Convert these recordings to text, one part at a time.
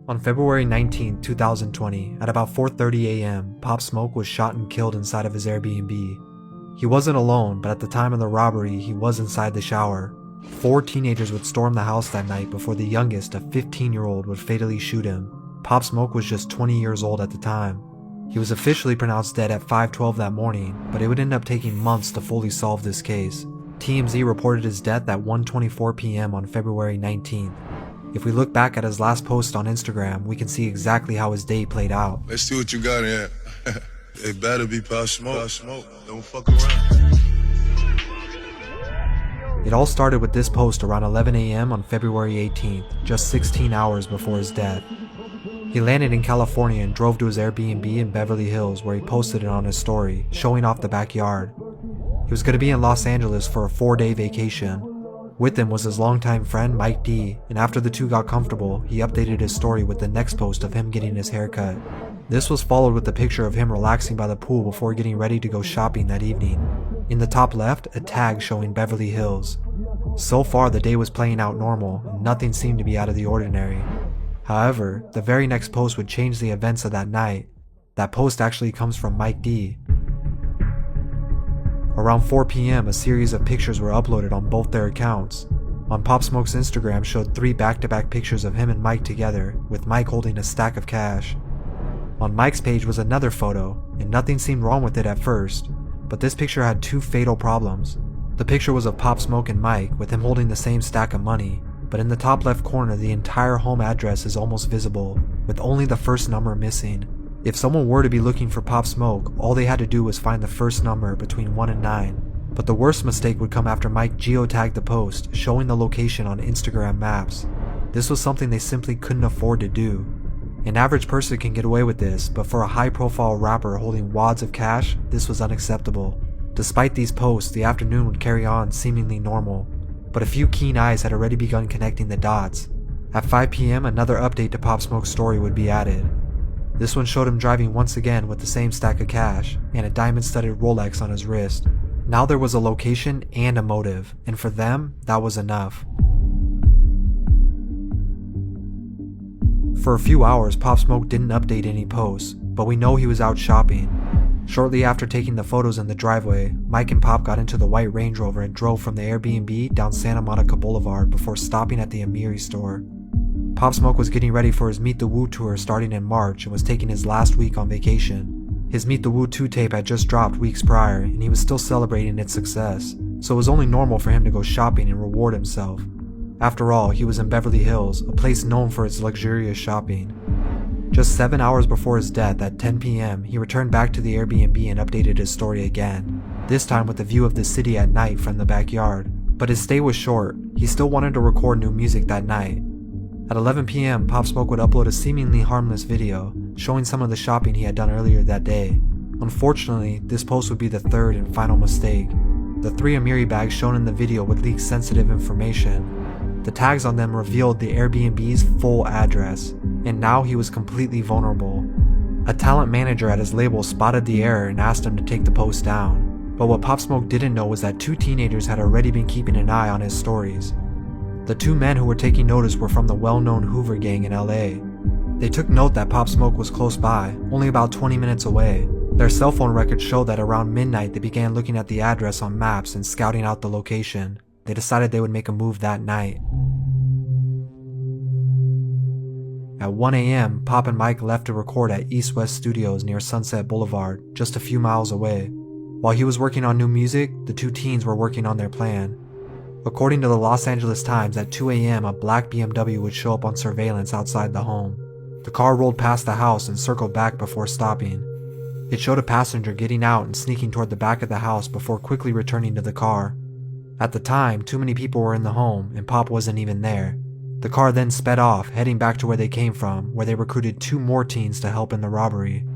On February 19, 2020, at about 4:30 a.m., Pop Smoke was shot and killed inside of his Airbnb. He wasn't alone, but at the time of the robbery, he was inside the shower. 4 teenagers would storm the house that night before the youngest, a 15-year-old, would fatally shoot him. Pop Smoke was just 20 years old at the time. He was officially pronounced dead at 5:12 that morning, but it would end up taking months to fully solve this case. TMZ reported his death at 1:24 p.m. on February 19th. If we look back at his last post on Instagram, we can see exactly how his day played out. Let's see what you got in. It better be Pop Smoke. Pop Smoke. Don't fuck around. It all started with this post around 11 a.m. on February 18th, just 16 hours before his death. He landed in California and drove to his Airbnb in Beverly Hills, where he posted it on his story, showing off the backyard. He was going to be in Los Angeles for a 4-day vacation. With him was his longtime friend Mike D, and after the two got comfortable, he updated his story with the next post of him getting his hair cut. This was followed with a picture of him relaxing by the pool before getting ready to go shopping that evening. In the top left, a tag showing Beverly Hills. So far, the day was playing out normal, and nothing seemed to be out of the ordinary. However, the very next post would change the events of that night. That post actually comes from Mike D. Around 4 p.m., a series of pictures were uploaded on both their accounts. On Pop Smoke's Instagram showed 3 back-to-back pictures of him and Mike together, with Mike holding a stack of cash. On Mike's page was another photo, and nothing seemed wrong with it at first, but this picture had 2 fatal problems. The picture was of Pop Smoke and Mike, with him holding the same stack of money, but in the top left corner the entire home address is almost visible, with only the first number missing. If someone were to be looking for Pop Smoke, all they had to do was find the first number between 1 and 9. But the worst mistake would come after Mike geotagged the post, showing the location on Instagram Maps. This was something they simply couldn't afford to do. An average person can get away with this, but for a high-profile rapper holding wads of cash, this was unacceptable. Despite these posts, the afternoon would carry on seemingly normal, but a few keen eyes had already begun connecting the dots. At 5 p.m., another update to Pop Smoke's story would be added. This one showed him driving once again with the same stack of cash, and a diamond-studded Rolex on his wrist. Now there was a location and a motive, and for them, that was enough. For a few hours, Pop Smoke didn't update any posts, but we know he was out shopping. Shortly after taking the photos in the driveway, Mike and Pop got into the white Range Rover and drove from the Airbnb down Santa Monica Boulevard before stopping at the Amiri store. Pop Smoke was getting ready for his Meet the Woo tour starting in March and was taking his last week on vacation. His Meet the Woo 2 tape had just dropped weeks prior, and he was still celebrating its success, so it was only normal for him to go shopping and reward himself. After all, he was in Beverly Hills, a place known for its luxurious shopping. Just 7 hours before his death, at 10 p.m., he returned back to the Airbnb and updated his story again, this time with a view of the city at night from the backyard. But his stay was short. He still wanted to record new music that night. At 11 p.m., Pop Smoke would upload a seemingly harmless video, showing some of the shopping he had done earlier that day. Unfortunately, this post would be the third and final mistake. The 3 Amiri bags shown in the video would leak sensitive information. The tags on them revealed the Airbnb's full address, and now he was completely vulnerable. A talent manager at his label spotted the error and asked him to take the post down. But what Pop Smoke didn't know was that 2 teenagers had already been keeping an eye on his stories. The 2 men who were taking notice were from the well-known Hoover gang in LA. They took note that Pop Smoke was close by, only about 20 minutes away. Their cell phone records showed that around midnight they began looking at the address on maps and scouting out the location. They decided they would make a move that night. At 1 a.m., Pop and Mike left to record at East West Studios near Sunset Boulevard, just a few miles away. While he was working on new music, the 2 teens were working on their plan. According to the Los Angeles Times, at 2 a.m., a black BMW would show up on surveillance outside the home. The car rolled past the house and circled back before stopping. It showed a passenger getting out and sneaking toward the back of the house before quickly returning to the car. At the time, too many people were in the home, and Pop wasn't even there. The car then sped off, heading back to where they came from, where they recruited 2 more teens to help in the robbery.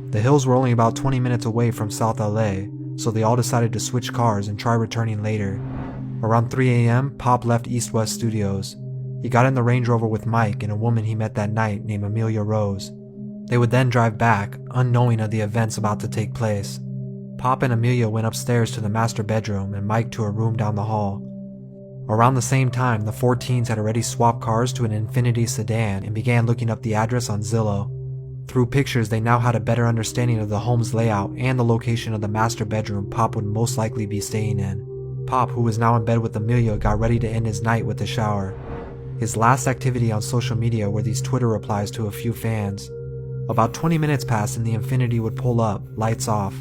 The Hills were only about 20 minutes away from South LA, so they all decided to switch cars and try returning later. Around 3 a.m., Pop left East West Studios. He got in the Range Rover with Mike and a woman he met that night named Amelia Rose. They would then drive back, unknowing of the events about to take place. Pop and Amelia went upstairs to the master bedroom and Mike to a room down the hall. Around the same time, the four teens had already swapped cars to an Infiniti sedan and began looking up the address on Zillow. Through pictures, they now had a better understanding of the home's layout and the location of the master bedroom Pop would most likely be staying in. Pop, who was now in bed with Amelia, got ready to end his night with a shower. His last activity on social media were these Twitter replies to a few fans. About 20 minutes passed and the Infiniti would pull up, lights off.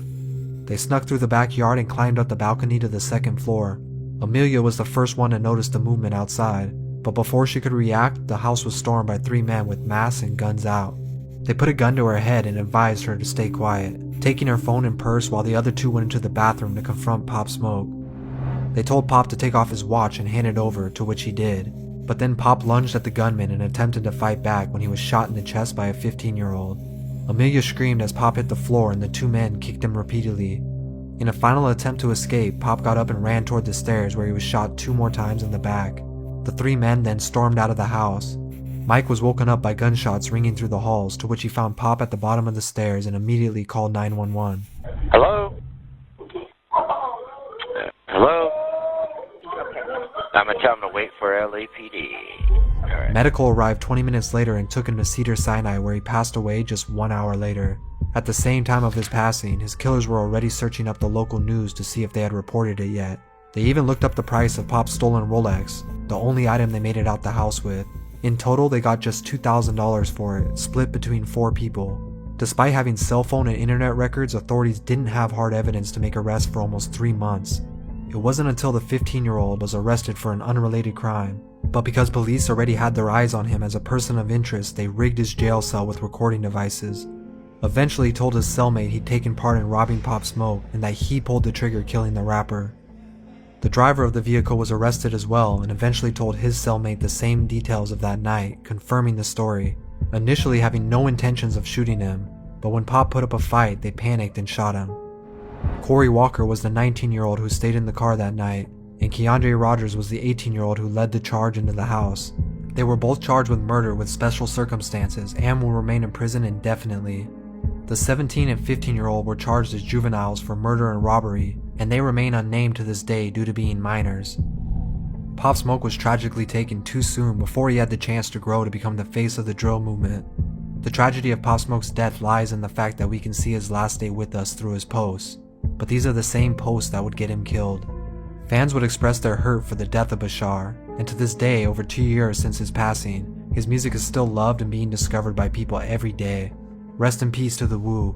They snuck through the backyard and climbed up the balcony to the second floor. Amelia was the first one to notice the movement outside, but before she could react, the house was stormed by three men with masks and guns out. They put a gun to her head and advised her to stay quiet, taking her phone and purse while the other two went into the bathroom to confront Pop Smoke. They told Pop to take off his watch and hand it over, to which he did, but then Pop lunged at the gunman and attempted to fight back when he was shot in the chest by a 15-year-old. Amelia screamed as Pop hit the floor and the two men kicked him repeatedly. In a final attempt to escape, Pop got up and ran toward the stairs where he was shot 2 more times in the back. The three men then stormed out of the house. Mike was woken up by gunshots ringing through the halls, to which he found Pop at the bottom of the stairs and immediately called 911. Hello? Hello? I'm gonna tell him to wait for LAPD. Alright. Medical arrived 20 minutes later and took him to Cedars-Sinai, where he passed away just 1 hour later. At the same time of his passing, his killers were already searching up the local news to see if they had reported it yet. They even looked up the price of Pop's stolen Rolex, the only item they made it out the house with. In total, they got just $2,000 for it, split between 4 people. Despite having cell phone and internet records, authorities didn't have hard evidence to make arrests for almost 3 months. It wasn't until the 15-year-old was arrested for an unrelated crime. But because police already had their eyes on him as a person of interest, they rigged his jail cell with recording devices. Eventually, he told his cellmate he'd taken part in robbing Pop Smoke and that he pulled the trigger killing the rapper. The driver of the vehicle was arrested as well and eventually told his cellmate the same details of that night, confirming the story, initially having no intentions of shooting him, but when Pop put up a fight, they panicked and shot him. Corey Walker was the 19-year-old who stayed in the car that night, and Keandre Rogers was the 18-year-old who led the charge into the house. They were both charged with murder with special circumstances and will remain in prison indefinitely. The 17 and 15-year-old were charged as juveniles for murder and robbery, and they remain unnamed to this day due to being minors. Pop Smoke was tragically taken too soon before he had the chance to grow to become the face of the drill movement. The tragedy of Pop Smoke's death lies in the fact that we can see his last day with us through his posts, but these are the same posts that would get him killed. Fans would express their hurt for the death of Bashar, and to this day, over 2 years since his passing, his music is still loved and being discovered by people every day. Rest in peace to the Wu.